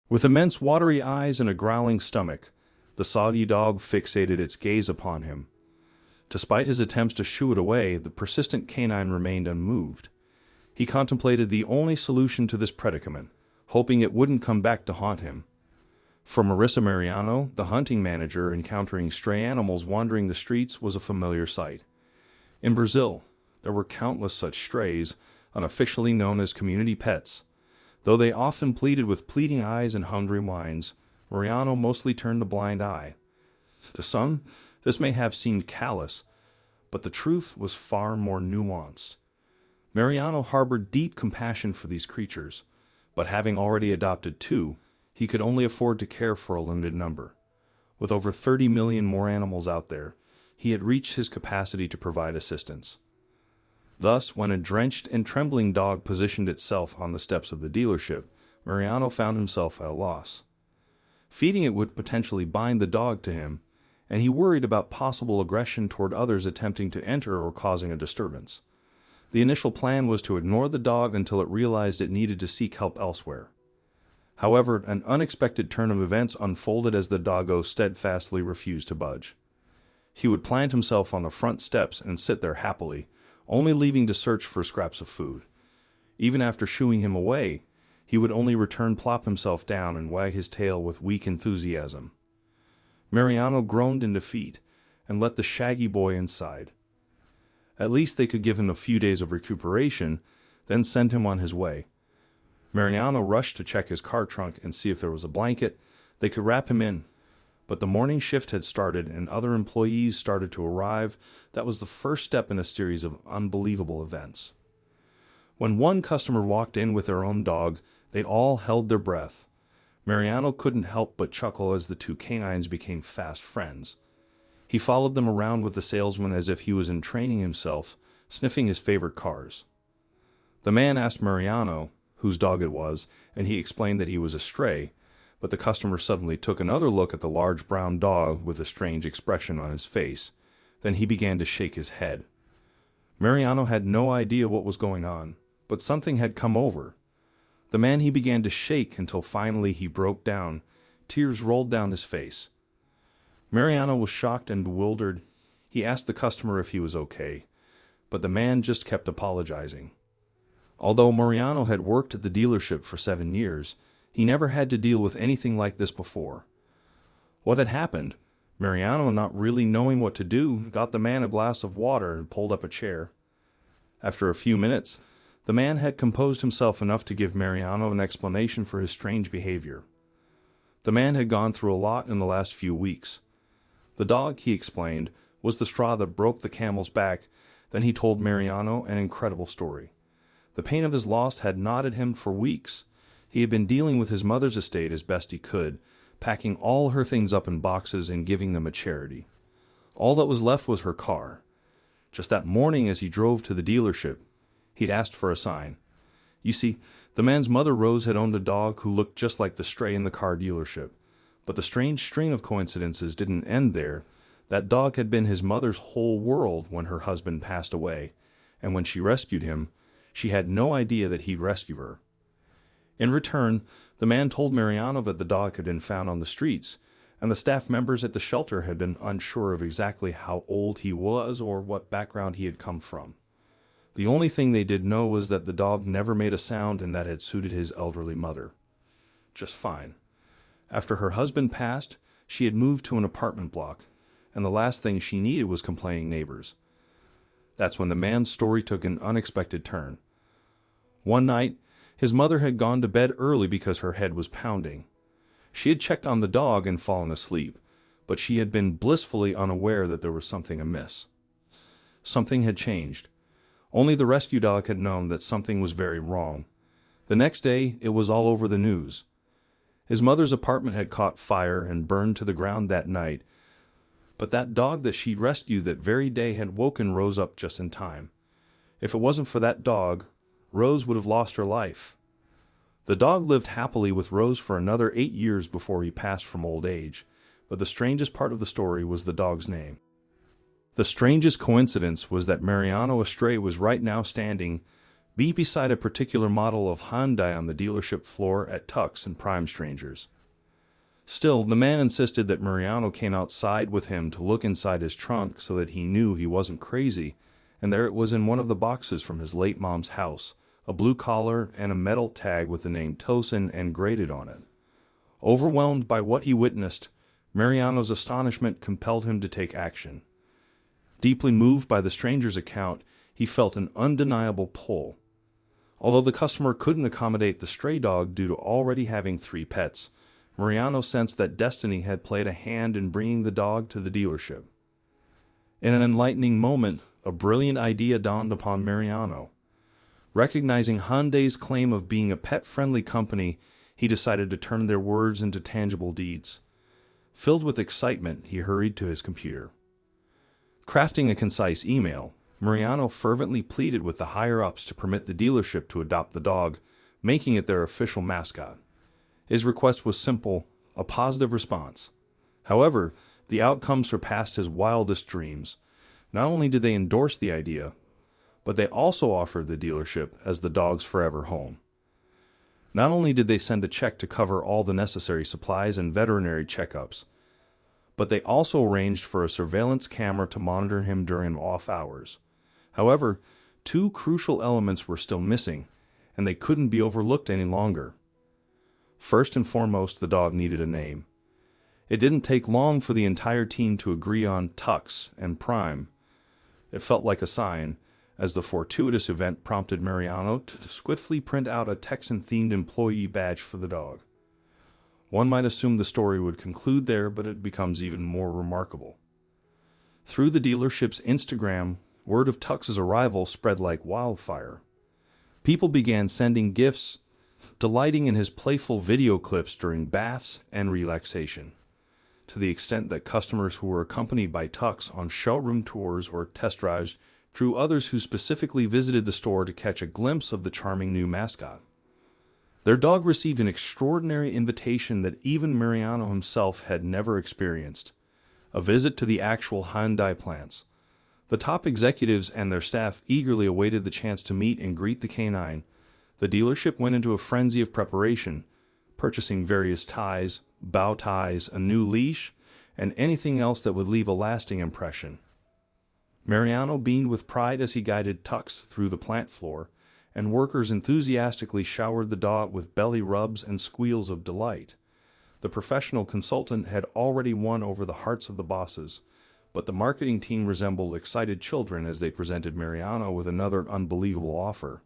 With immense watery eyes and a growling stomach, the soggy dog fixated its gaze upon him. Despite his attempts to shoo it away, the persistent canine remained unmoved. He contemplated the only solution to this predicament, hoping it wouldn't come back to haunt him. For Marissa Mariano, the hunting manager, encountering stray animals wandering the streets was a familiar sight. In Brazil, there were countless such strays, unofficially known as community pets. Though they often pleaded with pleading eyes and hungry whines, Mariano mostly turned a blind eye. To some, this may have seemed callous, but the truth was far more nuanced. Mariano harbored deep compassion for these creatures, but having already adopted two, he could only afford to care for a limited number. With over 30 million more animals out there, he had reached his capacity to provide assistance. Thus, when a drenched and trembling dog positioned itself on the steps of the dealership, Mariano found himself at a loss. Feeding it would potentially bind the dog to him, and he worried about possible aggression toward others attempting to enter or causing a disturbance. The initial plan was to ignore the dog until it realized it needed to seek help elsewhere. However, an unexpected turn of events unfolded as the doggo steadfastly refused to budge. He would plant himself on the front steps and sit there happily, only leaving to search for scraps of food. Even after shooing him away, he would only return, plop himself down, and wag his tail with weak enthusiasm. Mariano groaned in defeat and let the shaggy boy inside. At least they could give him a few days of recuperation, then send him on his way. Mariano rushed to check his car trunk and see if there was a blanket they could wrap him in. But the morning shift had started and other employees started to arrive. That was the first step in a series of unbelievable events. When one customer walked in with their own dog, they all held their breath. Mariano couldn't help but chuckle as the two canines became fast friends. He followed them around with the salesman as if he was entraining himself, sniffing his favorite cars. The man asked Mariano whose dog it was, and he explained that he was a stray, but the customer suddenly took another look at the large brown dog with a strange expression on his face. Then he began to shake his head. Mariano had no idea what was going on, but something had come over. The man he began to shake until finally he broke down. Tears rolled down his face. Mariano was shocked and bewildered. He asked the customer if he was okay, but the man just kept apologizing. Although Mariano had worked at the dealership for 7 years, he never had to deal with anything like this before. What had happened? Mariano, not really knowing what to do, got the man a glass of water and pulled up a chair. After a few minutes, the man had composed himself enough to give Mariano an explanation for his strange behavior. The man had gone through a lot in the last few weeks. The dog, he explained, was the straw that broke the camel's back. Then he told Mariano an incredible story. The pain of his loss had gnawed at him for weeks. He had been dealing with his mother's estate as best he could, packing all her things up in boxes and giving them a charity. All that was left was her car. Just that morning as he drove to the dealership, he'd asked for a sign. You see, the man's mother Rose had owned a dog who looked just like the stray in the car dealership. But the strange string of coincidences didn't end there. That dog had been his mother's whole world when her husband passed away, and when she rescued him, she had no idea that he'd rescue her. In return, the man told Mariano that the dog had been found on the streets, and the staff members at the shelter had been unsure of exactly how old he was or what background he had come from. The only thing they did know was that the dog never made a sound and that had suited his elderly mother just fine. After her husband passed, she had moved to an apartment block, and the last thing she needed was complaining neighbors. That's when the man's story took an unexpected turn. One night, his mother had gone to bed early because her head was pounding. She had checked on the dog and fallen asleep, but she had been blissfully unaware that there was something amiss. Something had changed. Only the rescue dog had known that something was very wrong. The next day, it was all over the news. His mother's apartment had caught fire and burned to the ground that night, but that dog that she'd rescued that very day had woken Rose up just in time. If it wasn't for that dog, Rose would have lost her life. The dog lived happily with Rose for another 8 years before he passed from old age, but the strangest part of the story was the dog's name. The strangest coincidence was that Mariano Estray was right now standing be beside a particular model of Hyundai on the dealership floor at Tux and Prime Strangers. Still, the man insisted that Mariano came outside with him to look inside his trunk so that he knew he wasn't crazy, and there it was in one of the boxes from his late mom's house, a blue collar and a metal tag with the name Tosin engraved on it. Overwhelmed by what he witnessed, Mariano's astonishment compelled him to take action. Deeply moved by the stranger's account, he felt an undeniable pull. Although the customer couldn't accommodate the stray dog due to already having 3 pets, Mariano sensed that destiny had played a hand in bringing the dog to the dealership. In an enlightening moment, a brilliant idea dawned upon Mariano. Recognizing Hyundai's claim of being a pet-friendly company, he decided to turn their words into tangible deeds. Filled with excitement, he hurried to his computer. Crafting a concise email, Mariano fervently pleaded with the higher-ups to permit the dealership to adopt the dog, making it their official mascot. His request was simple, a positive response. However, the outcome surpassed his wildest dreams. Not only did they endorse the idea, but they also offered the dealership as the dog's forever home. Not only did they send a check to cover all the necessary supplies and veterinary checkups, but they also arranged for a surveillance camera to monitor him during off hours. However, 2 crucial elements were still missing, and they couldn't be overlooked any longer. First and foremost, the dog needed a name. It didn't take long for the entire team to agree on Tux and Prime. It felt like a sign, as the fortuitous event prompted Mariano to swiftly print out a Texan-themed employee badge for the dog. One might assume the story would conclude there, but it becomes even more remarkable. Through the dealership's Instagram, word of Tux's arrival spread like wildfire. People began sending gifts, delighting in his playful video clips during baths and relaxation, to the extent that customers who were accompanied by Tux on showroom tours or test drives drew others who specifically visited the store to catch a glimpse of the charming new mascot. Their dog received an extraordinary invitation that even Mariano himself had never experienced, a visit to the actual Hyundai plants. The top executives and their staff eagerly awaited the chance to meet and greet the canine. The dealership went into a frenzy of preparation, purchasing various ties, bow ties, a new leash, and anything else that would leave a lasting impression. Mariano beamed with pride as he guided Tux through the plant floor, and workers enthusiastically showered the dog with belly rubs and squeals of delight. The professional consultant had already won over the hearts of the bosses, but the marketing team resembled excited children as they presented Mariano with another unbelievable offer.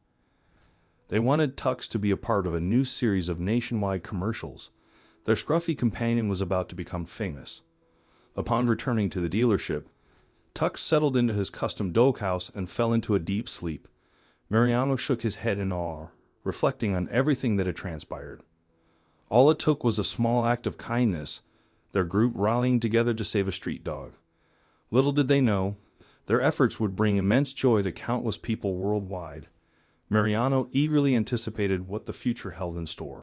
They wanted Tux to be a part of a new series of nationwide commercials. Their scruffy companion was about to become famous. Upon returning to the dealership, Tux settled into his custom doghouse and fell into a deep sleep. Mariano shook his head in awe, reflecting on everything that had transpired. All it took was a small act of kindness, their group rallying together to save a street dog. Little did they know, their efforts would bring immense joy to countless people worldwide. Mariano eagerly anticipated what the future held in store.